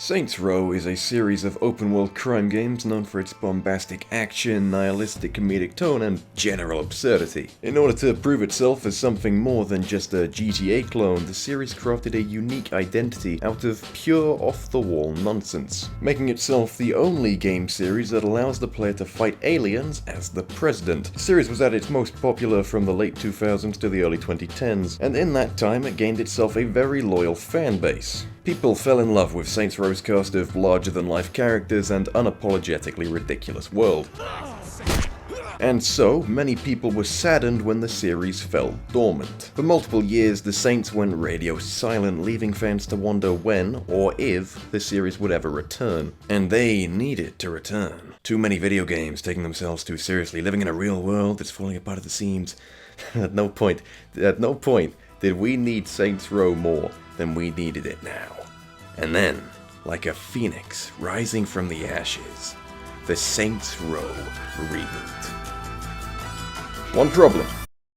Saints Row is a series of open-world crime games known for its bombastic action, nihilistic comedic tone, and general absurdity. In order to prove itself as something more than just a GTA clone, the series crafted a unique identity out of pure off-the-wall nonsense, making itself the only game series that allows the player to fight aliens as the president. The series was at its most popular from the late 2000s to the early 2010s, and in that time it gained itself a very loyal fan base. People fell in love with Saints Row's cast of larger-than-life characters and unapologetically ridiculous world. And so, many people were saddened when the series fell dormant. For multiple years, the Saints went radio silent, leaving fans to wonder when, or if, the series would ever return. And they needed to return. Too many video games taking themselves too seriously, living in a real world that's falling apart at the seams. At no point did we need Saints Row more than we needed it now. And then, like a phoenix rising from the ashes, the Saints Row Reboot. One problem: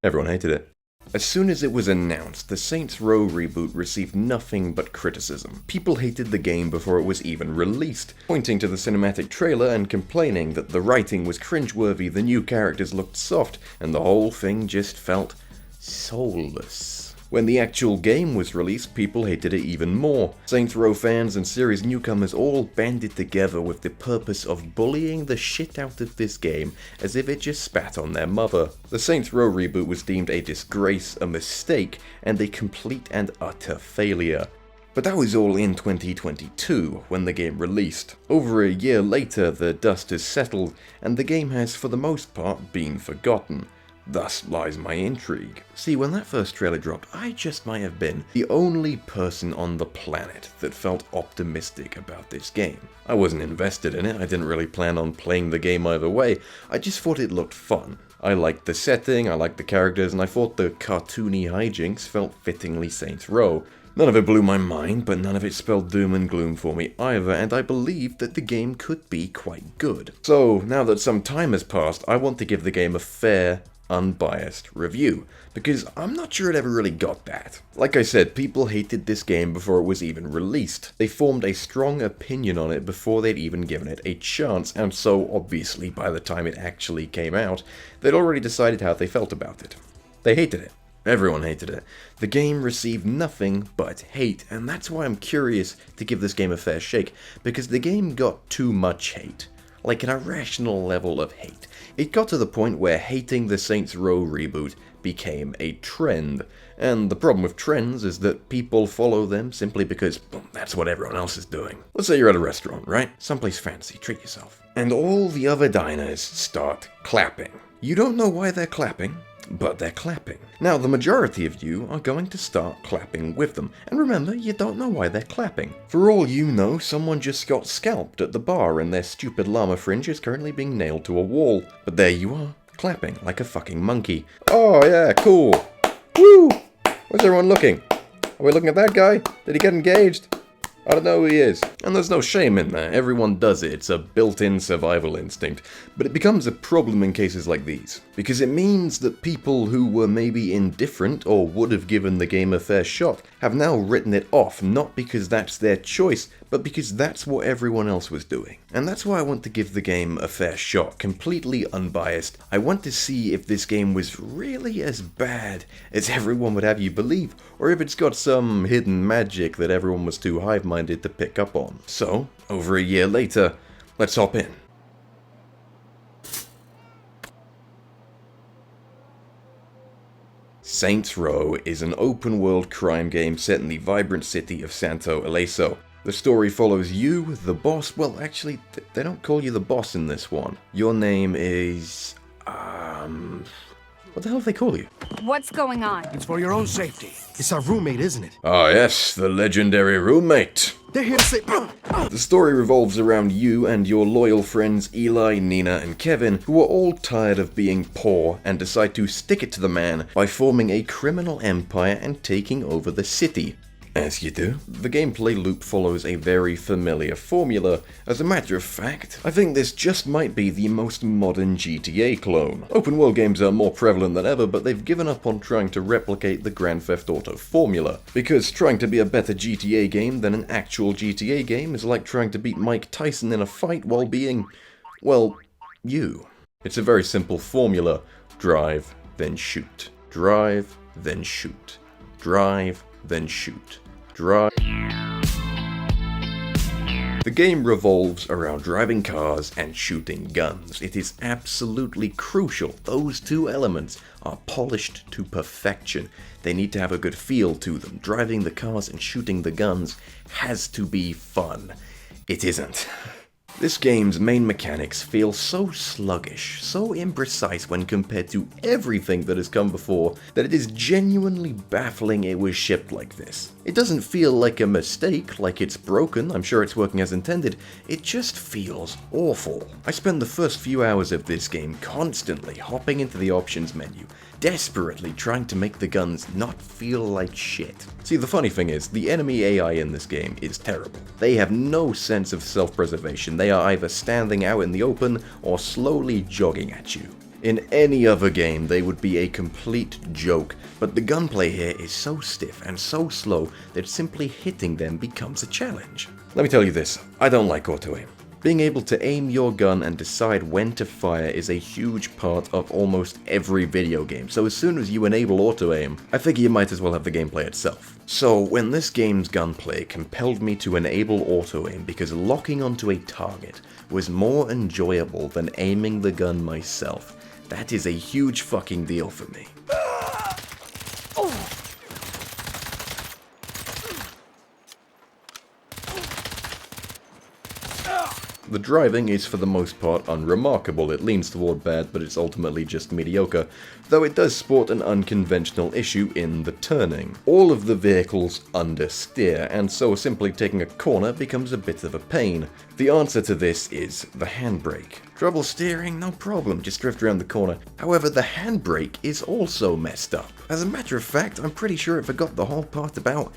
everyone hated it. As soon as it was announced, the Saints Row Reboot received nothing but criticism. People hated the game before it was even released, pointing to the cinematic trailer and complaining that the writing was cringeworthy, the new characters looked soft, and the whole thing just felt soulless. When the actual game was released, people hated it even more. Saints Row fans and series newcomers all banded together with the purpose of bullying the shit out of this game as if it just spat on their mother. The Saints Row reboot was deemed a disgrace, a mistake, and a complete and utter failure. But that was all in 2022, when the game released. Over a year later, the dust has settled, and the game has, for the most part, been forgotten. Thus lies my intrigue. See, when that first trailer dropped, I just might have been the only person on the planet that felt optimistic about this game. I wasn't invested in it, I didn't really plan on playing the game either way, I just thought it looked fun. I liked the setting, I liked the characters, and I thought the cartoony hijinks felt fittingly Saints Row. None of it blew my mind, but none of it spelled doom and gloom for me either, and I believed that the game could be quite good. So, now that some time has passed, I want to give the game a fair, unbiased review, because I'm not sure it ever really got that. Like I said, people hated this game before it was even released. They formed a strong opinion on it before they'd even given it a chance, and so obviously by the time it actually came out, they'd already decided how they felt about it. They hated it. Everyone hated it. The game received nothing but hate, and that's why I'm curious to give this game a fair shake, because the game got too much hate. Like an irrational level of hate. It got to the point where hating the Saints Row reboot became a trend. And the problem with trends is that people follow them simply because, well, that's what everyone else is doing. Let's say you're at a restaurant, right? Someplace fancy, treat yourself. And all the other diners start clapping. You don't know why they're clapping, but they're clapping. Now, the majority of you are going to start clapping with them. And remember, you don't know why they're clapping. For all you know, someone just got scalped at the bar and their stupid llama fringe is currently being nailed to a wall. But there you are, clapping like a fucking monkey. Oh yeah, cool. Woo! Where's everyone looking? Are we looking at that guy? Did he get engaged? I don't know who he is. And there's no shame in that. Everyone does it. It's a built-in survival instinct. But it becomes a problem in cases like these, because it means that people who were maybe indifferent or would have given the game a fair shot have now written it off, not because that's their choice, but because that's what everyone else was doing. And that's why I want to give the game a fair shot, completely unbiased. I want to see if this game was really as bad as everyone would have you believe, or if it's got some hidden magic that everyone was too hive-minded to pick up on. So, over a year later, let's hop in. Saints Row is an open-world crime game set in the vibrant city of Santo Ileso. The story follows you, the boss. Well, actually, they don't call you the boss in this one. Your name is... what the hell do they call you? What's going on? It's for your own safety. It's our roommate, isn't it? Ah yes, the legendary roommate. They're here to say... The story revolves around you and your loyal friends Eli, Nina, and Kevin, who are all tired of being poor and decide to stick it to the man by forming a criminal empire and taking over the city. As you do. The gameplay loop follows a very familiar formula. As a matter of fact, I think this just might be the most modern GTA clone. Open world games are more prevalent than ever, but they've given up on trying to replicate the Grand Theft Auto formula. Because trying to be a better GTA game than an actual GTA game is like trying to beat Mike Tyson in a fight while being, well, you. It's a very simple formula. Drive, then shoot. Drive, then shoot. Drive, then shoot. Drive. The game revolves around driving cars and shooting guns. It is absolutely crucial. Those two elements are polished to perfection. They need to have a good feel to them. Driving the cars and shooting the guns has to be fun. It isn't. This game's main mechanics feel so sluggish, so imprecise when compared to everything that has come before, that it is genuinely baffling it was shipped like this. It doesn't feel like a mistake, like it's broken, I'm sure it's working as intended, it just feels awful. I spent the first few hours of this game constantly hopping into the options menu, desperately trying to make the guns not feel like shit. See, the funny thing is, the enemy AI in this game is terrible. They have no sense of self-preservation. They are either standing out in the open or slowly jogging at you. In any other game, they would be a complete joke, but the gunplay here is so stiff and so slow that simply hitting them becomes a challenge. Let me tell you this, I don't like auto-aim. Being able to aim your gun and decide when to fire is a huge part of almost every video game, so as soon as you enable auto-aim, I figure you might as well have the gameplay itself. So when this game's gunplay compelled me to enable auto-aim because locking onto a target was more enjoyable than aiming the gun myself, that is a huge fucking deal for me. The driving is for the most part unremarkable. It leans toward bad, but it's ultimately just mediocre, though it does sport an unconventional issue in the turning. All of the vehicles understeer, and so simply taking a corner becomes a bit of a pain. The answer to this is the handbrake. Trouble steering? No problem, just drift around the corner. However, the handbrake is also messed up. As a matter of fact, I'm pretty sure it forgot the whole part about,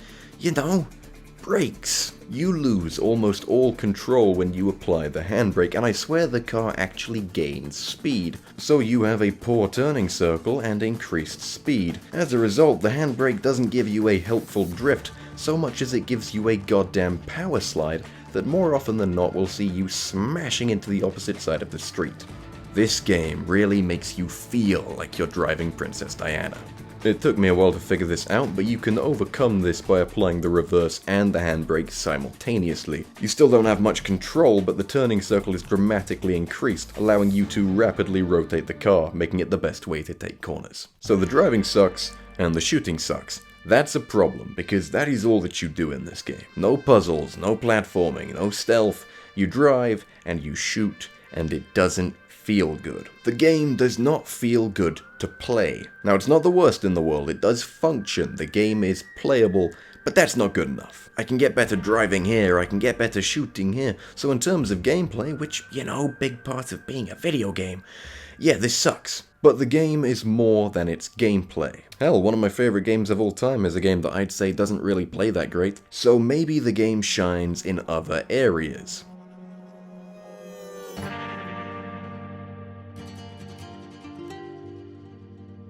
brakes. You lose almost all control when you apply the handbrake, and I swear the car actually gains speed. So you have a poor turning circle and increased speed. As a result, the handbrake doesn't give you a helpful drift, so much as it gives you a goddamn power slide that more often than not will see you smashing into the opposite side of the street. This game really makes you feel like you're driving Princess Diana. It took me a while to figure this out, but you can overcome this by applying the reverse and the handbrake simultaneously. You still don't have much control, but the turning circle is dramatically increased, allowing you to rapidly rotate the car, making it the best way to take corners. So the driving sucks, and the shooting sucks. That's a problem, because that is all that you do in this game. No puzzles, no platforming, no stealth. You drive, and you shoot, and it doesn't feel good. The game does not feel good to play. Now, it's not the worst in the world, it does function, the game is playable, but that's not good enough. I can get better driving here, I can get better shooting here, so in terms of gameplay, which, big part of being a video game, yeah, this sucks. But the game is more than its gameplay. Hell, one of my favorite games of all time is a game that I'd say doesn't really play that great, so maybe the game shines in other areas.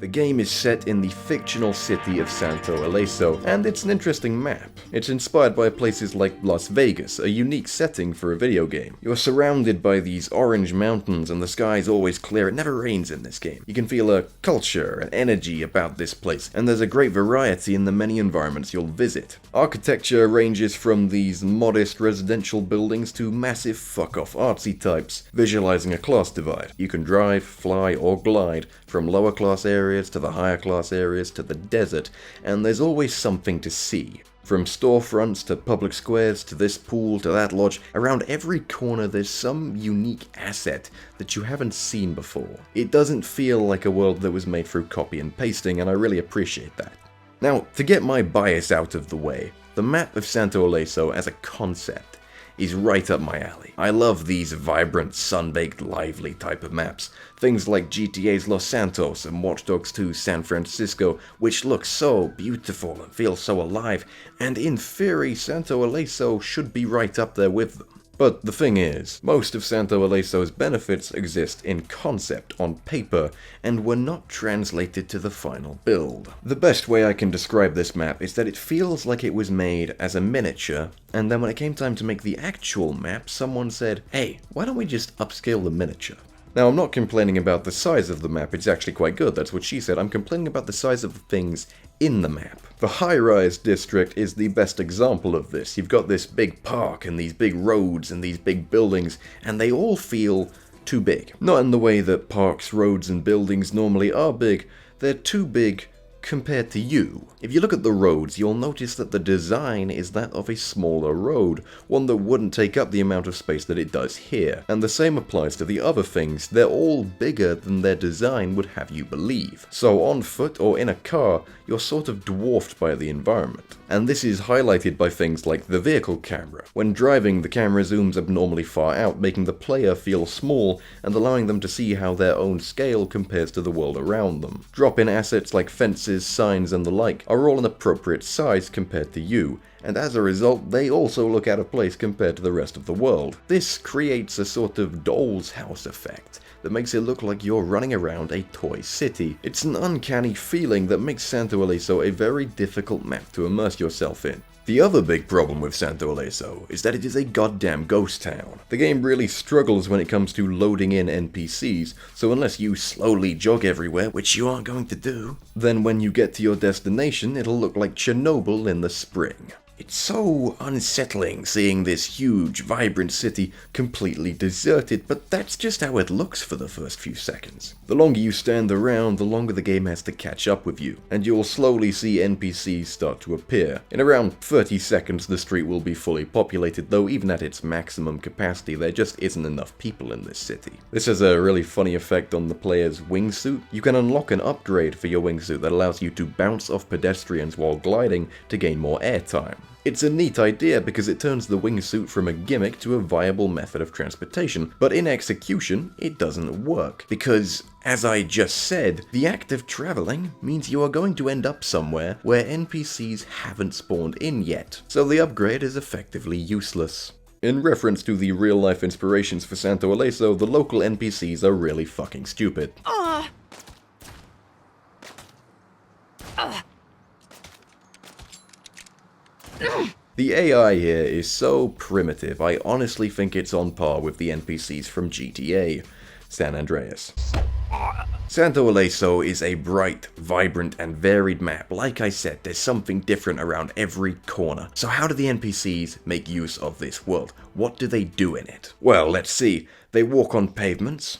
The game is set in the fictional city of Santo Ileso, and it's an interesting map. It's inspired by places like Las Vegas, a unique setting for a video game. You're surrounded by these orange mountains and the sky's always clear. It never rains in this game. You can feel a culture, an energy about this place, and there's a great variety in the many environments you'll visit. Architecture ranges from these modest residential buildings to massive fuck-off artsy types, visualizing a class divide. You can drive, fly, or glide from lower class areas to the higher class areas to the desert, and there's always something to see. From storefronts to public squares to this pool to that lodge, around every corner there's some unique asset that you haven't seen before. It doesn't feel like a world that was made through copy and pasting, and I really appreciate that. Now, to get my bias out of the way, the map of Santo Ileso as a concept is right up my alley. I love these vibrant, sun-baked, lively type of maps. Things like GTA's Los Santos and Watch Dogs 2's San Francisco, which look so beautiful and feel so alive, and in theory, Santo Ileso should be right up there with them. But the thing is, most of Santo Ileso's benefits exist in concept on paper, and were not translated to the final build. The best way I can describe this map is that it feels like it was made as a miniature, and then when it came time to make the actual map, someone said, hey, why don't we just upscale the miniature? Now, I'm not complaining about the size of the map, it's actually quite good, that's what she said. I'm complaining about the size of the things in the map. The high-rise district is the best example of this. You've got this big park and these big roads and these big buildings, and they all feel too big. Not in the way that parks, roads, and buildings normally are big, they're too big compared to you. If you look at the roads, you'll notice that the design is that of a smaller road, one that wouldn't take up the amount of space that it does here. And the same applies to the other things, they're all bigger than their design would have you believe. So on foot or in a car, you're sort of dwarfed by the environment. And this is highlighted by things like the vehicle camera. When driving, the camera zooms abnormally far out, making the player feel small and allowing them to see how their own scale compares to the world around them. Drop-in assets like fences, signs, and the like are all an appropriate size compared to you, and as a result, they also look out of place compared to the rest of the world. This creates a sort of doll's house effect that makes it look like you're running around a toy city. It's an uncanny feeling that makes Santo Ileso a very difficult map to immerse yourself in. The other big problem with Santo Ileso is that it is a goddamn ghost town. The game really struggles when it comes to loading in NPCs, so unless you slowly jog everywhere, which you aren't going to do, then when you get to your destination, it'll look like Chernobyl in the spring. It's so unsettling seeing this huge, vibrant city completely deserted, but that's just how it looks for the first few seconds. The longer you stand around, the longer the game has to catch up with you, and you'll slowly see NPCs start to appear. In around 30 seconds, the street will be fully populated, though even at its maximum capacity, there just isn't enough people in this city. This has a really funny effect on the player's wingsuit. You can unlock an upgrade for your wingsuit that allows you to bounce off pedestrians while gliding to gain more airtime. It's a neat idea because it turns the wingsuit from a gimmick to a viable method of transportation, but in execution, it doesn't work. Because, as I just said, the act of traveling means you are going to end up somewhere where NPCs haven't spawned in yet, so the upgrade is effectively useless. In reference to the real-life inspirations for Santo Ileso, the local NPCs are really fucking stupid. The AI here is so primitive, I honestly think it's on par with the NPCs from GTA San Andreas. Santo Ileso is a bright, vibrant, and varied map. Like I said, there's something different around every corner. So how do the NPCs make use of this world? What do they do in it? Well, let's see. They walk on pavements.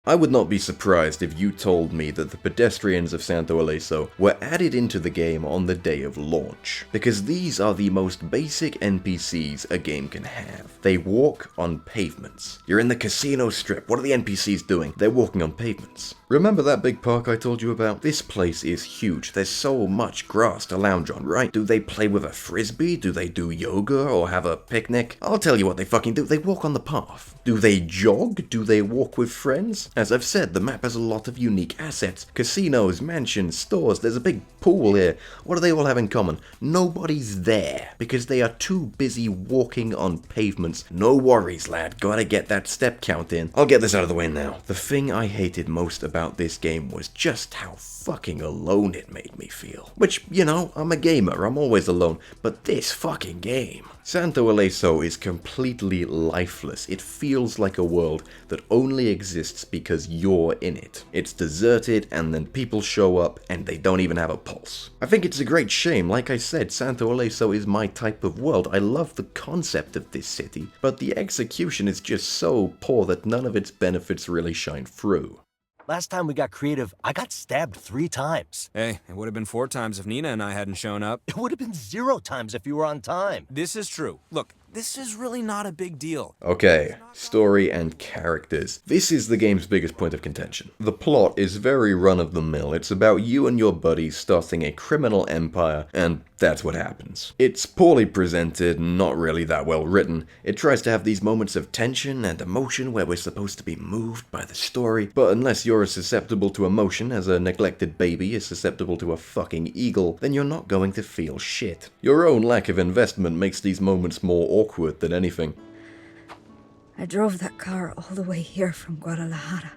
I would not be surprised if you told me that the pedestrians of Santo Ileso were added into the game on the day of launch, because these are the most basic NPCs a game can have. They walk on pavements. You're in the casino strip, what are the NPCs doing? They're walking on pavements. Remember that big park I told you about? This place is huge, there's so much grass to lounge on, right? Do they play with a frisbee? Do they do yoga or have a picnic? I'll tell you what they fucking do, they walk on the path. Do they jog? Do they walk with friends? As I've said, the map has a lot of unique assets. Casinos, mansions, stores, there's a big pool here. What do they all have in common? Nobody's there, because they are too busy walking on pavements. No worries, lad, gotta get that step count in. I'll get this out of the way now. The thing I hated most about this game was just how fucking alone it made me feel. Which, you know, I'm a gamer, I'm always alone, but this fucking game. Santo Ileso is completely lifeless. It feels like a world that only exists because you're in it. It's deserted, and then people show up, and they don't even have a pulse. I think it's a great shame. Like I said, Santo Ileso is my type of world. I love the concept of this city, but the execution is just so poor that none of its benefits really shine through. Last time we got creative, I got stabbed 3 times. Hey, it would have been 4 times if Nina and I hadn't shown up. It would have been 0 times if you were on time. This is true. Look, this is really not a big deal. Okay, story and characters. This is the game's biggest point of contention. The plot is very run-of-the-mill. It's about you and your buddies starting a criminal empire, and that's what happens. It's poorly presented, not really that well written. It tries to have these moments of tension and emotion where we're supposed to be moved by the story, but unless you're as susceptible to emotion as a neglected baby is susceptible to a fucking eagle, then you're not going to feel shit. Your own lack of investment makes these moments more awkward than anything. I drove that car all the way here from Guadalajara.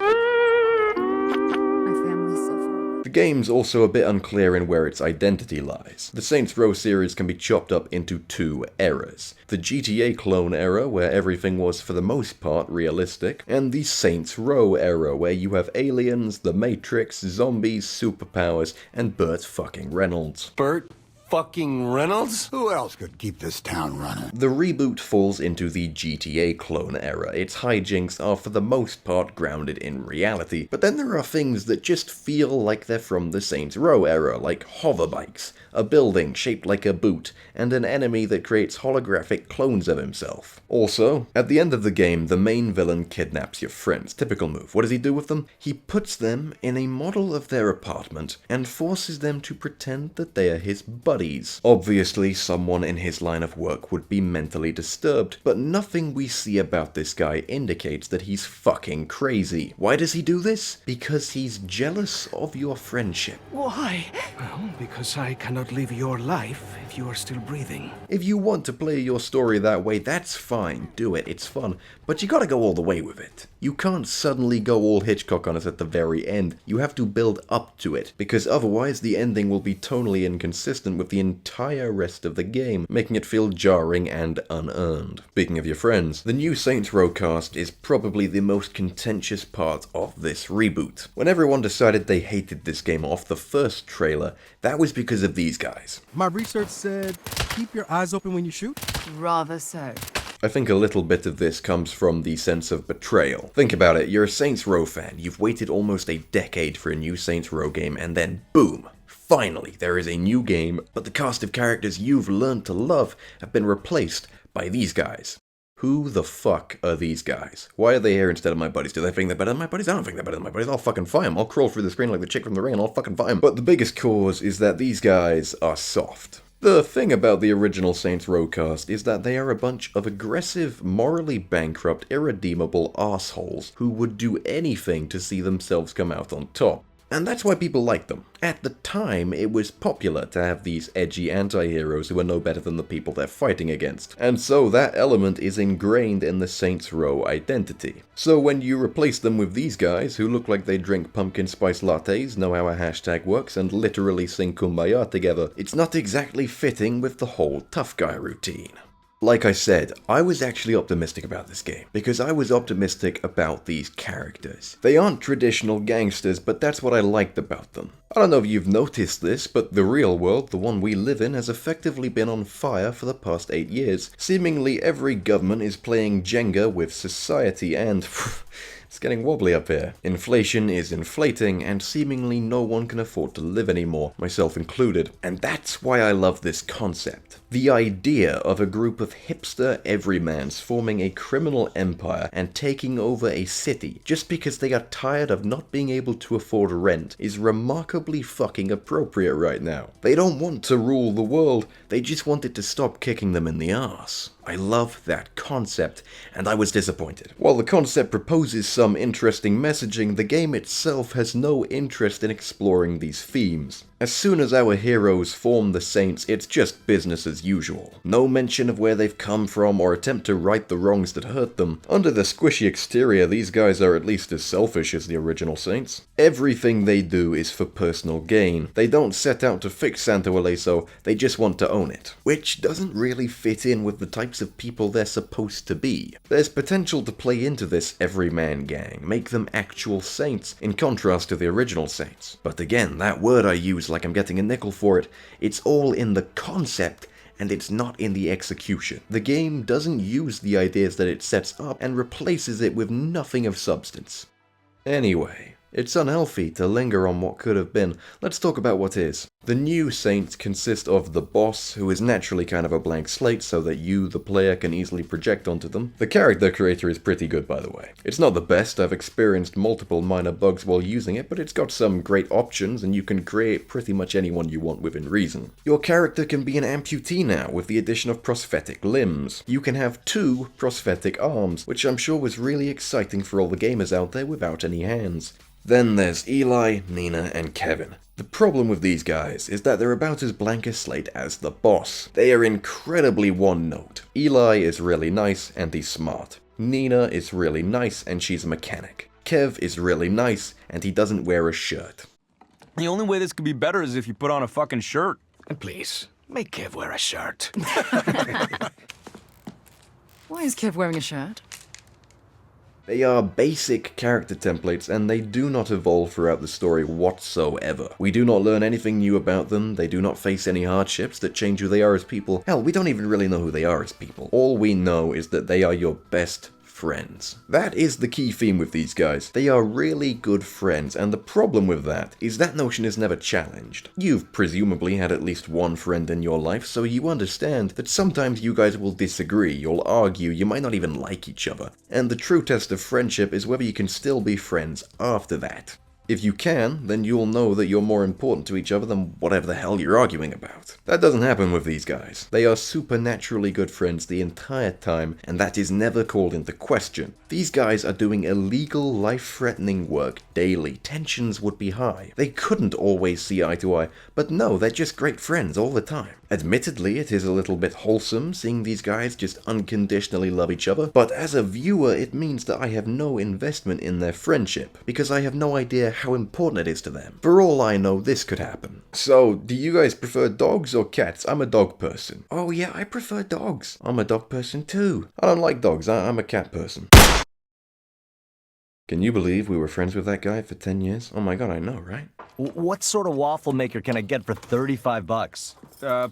My family's so far away. The game's also a bit unclear in where its identity lies. The Saints Row series can be chopped up into two eras. The GTA clone era, where everything was for the most part realistic, and the Saints Row era, where you have aliens, the Matrix, zombies, superpowers, and Burt fucking Reynolds. Burt fucking Reynolds? Who else could keep this town running? The reboot falls into the GTA clone era. Its hijinks are for the most part grounded in reality, but then there are things that just feel like they're from the Saints Row era, like hoverbikes, a building shaped like a boot, and an enemy that creates holographic clones of himself. Also, at the end of the game, the main villain kidnaps your friends. Typical move. What does he do with them? He puts them in a model of their apartment and forces them to pretend that they are his buddies. Obviously, someone in his line of work would be mentally disturbed, but nothing we see about this guy indicates that he's fucking crazy. Why does he do this? Because he's jealous of your friendship. Why? Well, because I cannot live your life if you are still breathing. If you want to play your story that way, that's fine, do it, it's fun, but you gotta go all the way with it. You can't suddenly go all Hitchcock on us at the very end. You have to build up to it, because otherwise the ending will be tonally inconsistent with the entire rest of the game, making it feel jarring and unearned. Speaking of your friends, the new Saints Row cast is probably the most contentious part of this reboot. When everyone decided they hated this game off the first trailer, that was because of these guys. My research said keep your eyes open when you shoot. Rather so. I think a little bit of this comes from the sense of betrayal. Think about it, you're a Saints Row fan, you've waited almost a decade for a new Saints Row game, and then boom! Finally, there is a new game, but the cast of characters you've learned to love have been replaced by these guys. Who the fuck are these guys? Why are they here instead of my buddies? Do they think they're better than my buddies? I don't think they're better than my buddies. I'll fucking fight them. I'll crawl through the screen like the chick from the ring and I'll fucking fight them. But the biggest cause is that these guys are soft. The thing about the original Saints Row cast is that they are a bunch of aggressive, morally bankrupt, irredeemable assholes who would do anything to see themselves come out on top. And that's why people like them. At the time, it was popular to have these edgy anti-heroes who are no better than the people they're fighting against. And so that element is ingrained in the Saints Row identity. So when you replace them with these guys who look like they drink pumpkin spice lattes, know how a hashtag works, and literally sing Kumbaya together, it's not exactly fitting with the whole tough guy routine. Like I said, I was actually optimistic about this game, because I was optimistic about these characters. They aren't traditional gangsters, but that's what I liked about them. I don't know if you've noticed this, but the real world, the one we live in, has effectively been on fire for the past 8 years. Seemingly every government is playing Jenga with society, and it's getting wobbly up here. Inflation is inflating, and seemingly no one can afford to live anymore, myself included. And that's why I love this concept. The idea of a group of hipster everymans forming a criminal empire and taking over a city just because they are tired of not being able to afford rent is remarkably fucking appropriate right now. They don't want to rule the world, they just want it to stop kicking them in the ass. I love that concept, and I was disappointed. While the concept proposes some interesting messaging, the game itself has no interest in exploring these themes. As soon as our heroes form the Saints, it's just business as usual. No mention of where they've come from or attempt to right the wrongs that hurt them. Under the squishy exterior, these guys are at least as selfish as the original Saints. Everything they do is for personal gain. They don't set out to fix Santo Ileso, they just want to own it. Which doesn't really fit in with the types of people they're supposed to be. There's potential to play into this everyman gang, make them actual saints, in contrast to the original Saints. But again, that word I use like I'm getting a nickel for it, it's all in the concept, and it's not in the execution. The game doesn't use the ideas that it sets up and replaces it with nothing of substance. Anyway, It's unhealthy to linger on what could have been. Let's talk about what is. The new Saints consist of the boss, who is naturally kind of a blank slate so that you, the player, can easily project onto them. The character creator is pretty good, by the way. It's not the best, I've experienced multiple minor bugs while using it, but it's got some great options and you can create pretty much anyone you want within reason. Your character can be an amputee now with the addition of prosthetic limbs. You can have 2 prosthetic arms, which I'm sure was really exciting for all the gamers out there without any hands. Then there's Eli, Nina, and Kevin. The problem with these guys is that they're about as blank a slate as the boss. They are incredibly one-note. Eli is really nice and he's smart. Nina is really nice and she's a mechanic. Kev is really nice and he doesn't wear a shirt. The only way this could be better is if you put on a fucking shirt. And please, make Kev wear a shirt. Why is Kev wearing a shirt? They are basic character templates and they do not evolve throughout the story whatsoever. We do not learn anything new about them, they do not face any hardships that change who they are as people. Hell, we don't even really know who they are as people. All we know is that they are your best friends. That is the key theme with these guys. They are really good friends, and the problem with that is that notion is never challenged. You've presumably had at least one friend in your life, so you understand that sometimes you guys will disagree, you'll argue, you might not even like each other. And the true test of friendship is whether you can still be friends after that. If you can, then you'll know that you're more important to each other than whatever the hell you're arguing about. That doesn't happen with these guys. They are supernaturally good friends the entire time, and that is never called into question. These guys are doing illegal, life-threatening work daily. Tensions would be high. They couldn't always see eye to eye, but no, they're just great friends all the time. Admittedly, it is a little bit wholesome seeing these guys just unconditionally love each other, but as a viewer it means that I have no investment in their friendship, because I have no idea how important it is to them. For all I know, this could happen. So, do you guys prefer dogs or cats? I'm a dog person. Oh yeah, I prefer dogs. I'm a dog person too. I don't like dogs, I'm a cat person. Can you believe we were friends with that guy for 10 years? Oh my god, I know, right? What sort of waffle maker can I get for 35 bucks?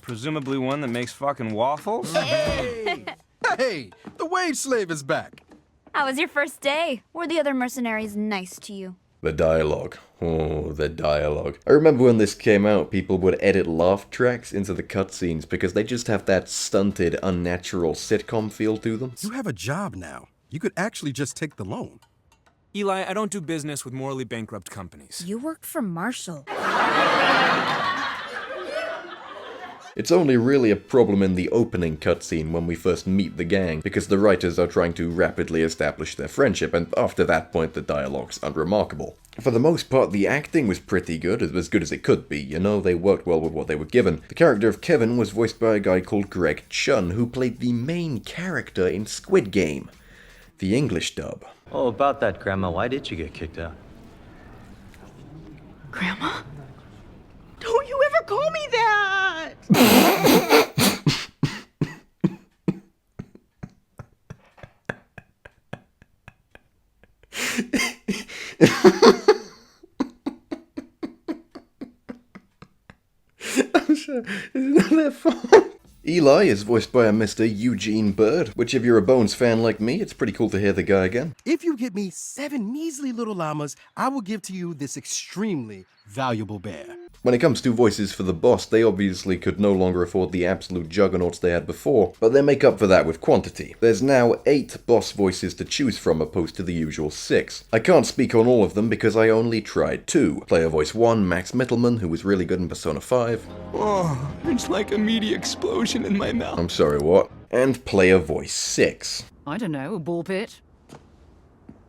Presumably one that makes fucking waffles? Hey, the wage slave is back. How was your first day? Were the other mercenaries nice to you? The dialogue. Oh, the dialogue. I remember when this came out, people would edit laugh tracks into the cutscenes because they just have that stunted, unnatural sitcom feel to them. You have a job now. You could actually just take the loan. Eli, I don't do business with morally bankrupt companies. You work for Marshall. It's only really a problem in the opening cutscene when we first meet the gang, because the writers are trying to rapidly establish their friendship, and after that point the dialogue's unremarkable. For the most part, the acting was pretty good as it could be, you know, they worked well with what they were given. The character of Kevin was voiced by a guy called Greg Chun, who played the main character in Squid Game, the English dub. Oh, about that, Grandma, why did you get kicked out? Grandma? Don't you ever call me that! I'm sure it's not their fault. Eli is voiced by a Mr. Eugene Bird, which if you're a Bones fan like me, it's pretty cool to hear the guy again. If you give me 7 measly little llamas, I will give to you this extremely valuable bear. When it comes to voices for the boss, they obviously could no longer afford the absolute juggernauts they had before, but they make up for that with quantity. There's now 8 boss voices to choose from opposed to the usual 6. I can't speak on all of them because I only tried 2. Player voice 1, Max Mittelman, who was really good in Persona 5. Oh, it's like a meaty explosion in my mouth. I'm sorry, what? And player voice 6. I don't know, a ball pit?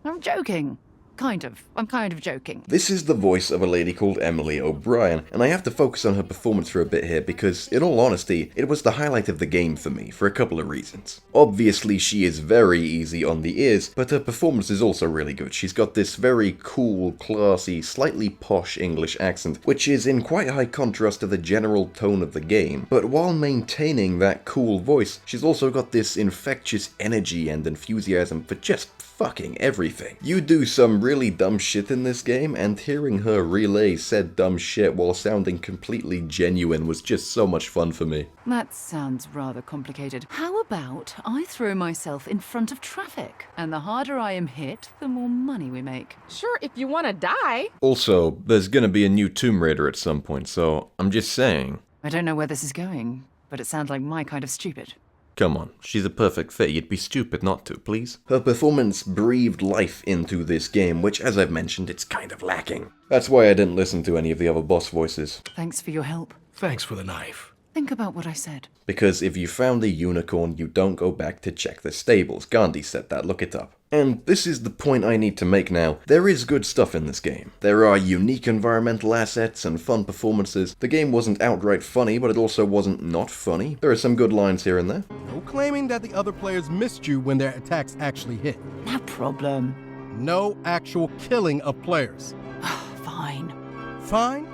I'm joking. I'm kind of joking. This is the voice of a lady called Emily O'Brien, and I have to focus on her performance for a bit here because, in all honesty, it was the highlight of the game for me, for a couple of reasons. Obviously, she is very easy on the ears, but her performance is also really good. She's got this very cool, classy, slightly posh English accent, which is in quite high contrast to the general tone of the game. But while maintaining that cool voice, she's also got this infectious energy and enthusiasm for just fucking everything. You do some really dumb shit in this game, and hearing her relay said dumb shit while sounding completely genuine was just so much fun for me. That sounds rather complicated. How about I throw myself in front of traffic? And the harder I am hit, the more money we make. Sure, if you want to die. Also, there's gonna be a new Tomb Raider at some point, so I'm just saying. I don't know where this is going, but it sounds like my kind of stupid. Come on, she's a perfect fit, you'd be stupid not to, please. Her performance breathed life into this game, which, as I've mentioned, it's kind of lacking. That's why I didn't listen to any of the other boss voices. Thanks for your help. Thanks for the knife. Think about what I said. Because if you found a unicorn, you don't go back to check the stables. Gandhi said that, look it up. And this is the point I need to make now. There is good stuff in this game. There are unique environmental assets and fun performances. The game wasn't outright funny, but it also wasn't not funny. There are some good lines here and there. No claiming that the other players missed you when their attacks actually hit. No problem. No actual killing of players. Fine. Fine?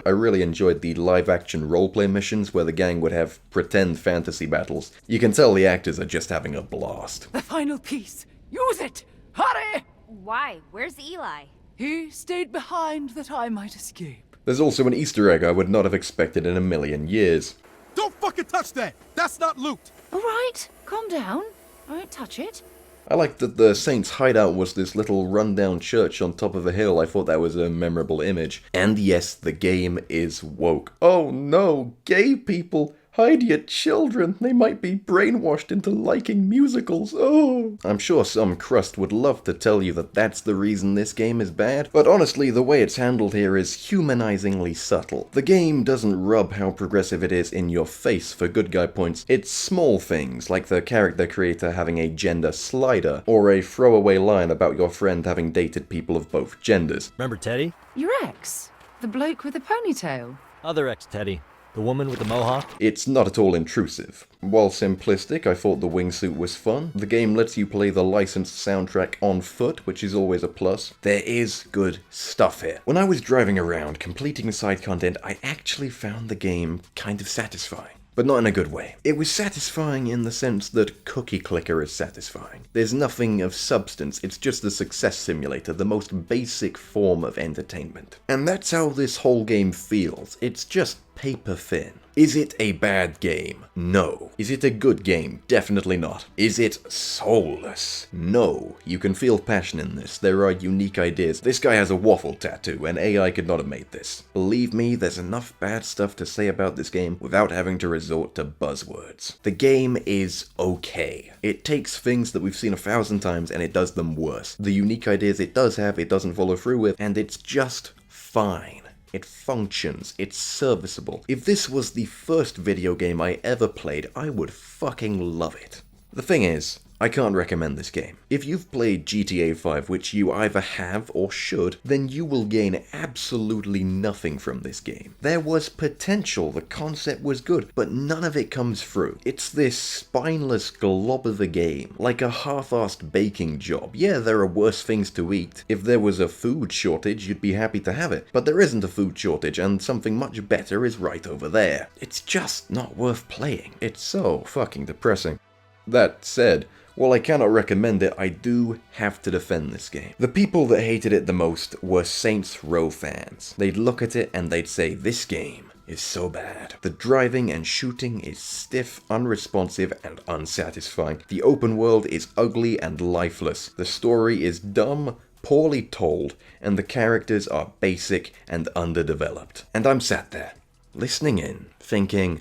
I really enjoyed the live-action roleplay missions where the gang would have pretend fantasy battles. You can tell the actors are just having a blast. The final piece. Use it! Hurry! Why? Where's Eli? He stayed behind that I might escape. There's also an Easter egg I would not have expected in a million years. Don't fucking touch that! That's not loot! All right, calm down. I won't touch it. I liked that the Saints' hideout was this little rundown church on top of a hill. I thought that was a memorable image. And yes, the game is woke. Oh no, gay people! Hide your children, they might be brainwashed into liking musicals, oh! I'm sure some crust would love to tell you that that's the reason this game is bad, but honestly, the way it's handled here is humanizingly subtle. The game doesn't rub how progressive it is in your face for good guy points. It's small things, like the character creator having a gender slider, or a throwaway line about your friend having dated people of both genders. Remember Teddy? Your ex? The bloke with the ponytail? Other ex-Teddy. The woman with the mohawk? It's not at all intrusive. While simplistic, I thought the wingsuit was fun. The game lets you play the licensed soundtrack on foot, which is always a plus. There is good stuff here. When I was driving around, completing side content, I actually found the game kind of satisfying. But not in a good way. It was satisfying in the sense that Cookie Clicker is satisfying. There's nothing of substance, it's just a success simulator, the most basic form of entertainment. And that's how this whole game feels. It's just paper thin. Is it a bad game? No. Is it a good game? Definitely not. Is it soulless? No. You can feel passion in this. There are unique ideas. This guy has a waffle tattoo, and AI could not have made this. Believe me, there's enough bad stuff to say about this game without having to resort to buzzwords. The game is okay. It takes things that we've seen 1,000 times and it does them worse. The unique ideas it does have, it doesn't follow through with, and it's just fine. It functions, it's serviceable. If this was the first video game I ever played, I would fucking love it. The thing is, I can't recommend this game. If you've played GTA 5, which you either have or should, then you will gain absolutely nothing from this game. There was potential, the concept was good, but none of it comes through. It's this spineless glob of a game, like a half-assed baking job. Yeah, there are worse things to eat. If there was a food shortage, you'd be happy to have it. But there isn't a food shortage, and something much better is right over there. It's just not worth playing. It's so fucking depressing. That said, while I cannot recommend it, I do have to defend this game. The people that hated it the most were Saints Row fans. They'd look at it and they'd say, this game is so bad. The driving and shooting is stiff, unresponsive, and unsatisfying. The open world is ugly and lifeless. The story is dumb, poorly told, and the characters are basic and underdeveloped. And I'm sat there, listening in, thinking,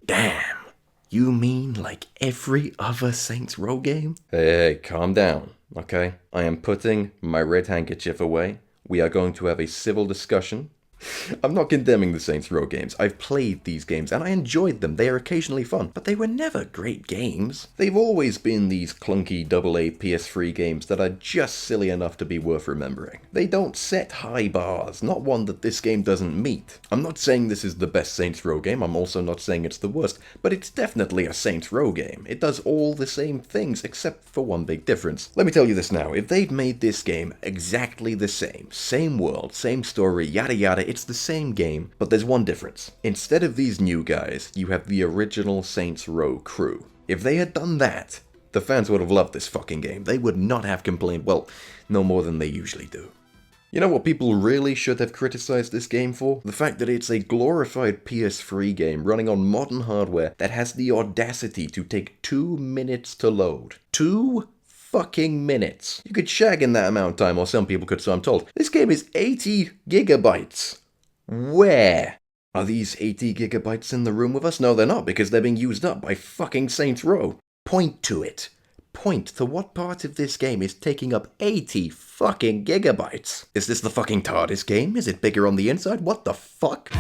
damn. You mean like every other Saints Row game? Hey, calm down, okay? I am putting my red handkerchief away. We are going to have a civil discussion. I'm not condemning the Saints Row games. I've played these games and I enjoyed them. They are occasionally fun, but they were never great games. They've always been these clunky AA PS3 games that are just silly enough to be worth remembering. They don't set high bars, not one that this game doesn't meet. I'm not saying this is the best Saints Row game, I'm also not saying it's the worst, but it's definitely a Saints Row game. It does all the same things, except for one big difference. Let me tell you this now, if they'd made this game exactly the same world, same story, yada yada, it's the same game, but there's one difference. Instead of these new guys, you have the original Saints Row crew. If they had done that, The fans would have loved this fucking game. They would not have complained, well, no more than they usually do. You know what people really should have criticized this game for? The fact that it's a glorified PS3 game running on modern hardware that has the audacity to take 2 minutes to load. 2 fucking minutes. You could shag in that amount of time, or some people could, so I'm told. This game is 80 gigabytes. Where? Are these 80 gigabytes in the room with us? No, they're not, because they're being used up by fucking Saints Row. Point to it. Point to what part of this game is taking up 80 fucking gigabytes. Is this the fucking TARDIS game? Is it bigger on the inside? What the fuck?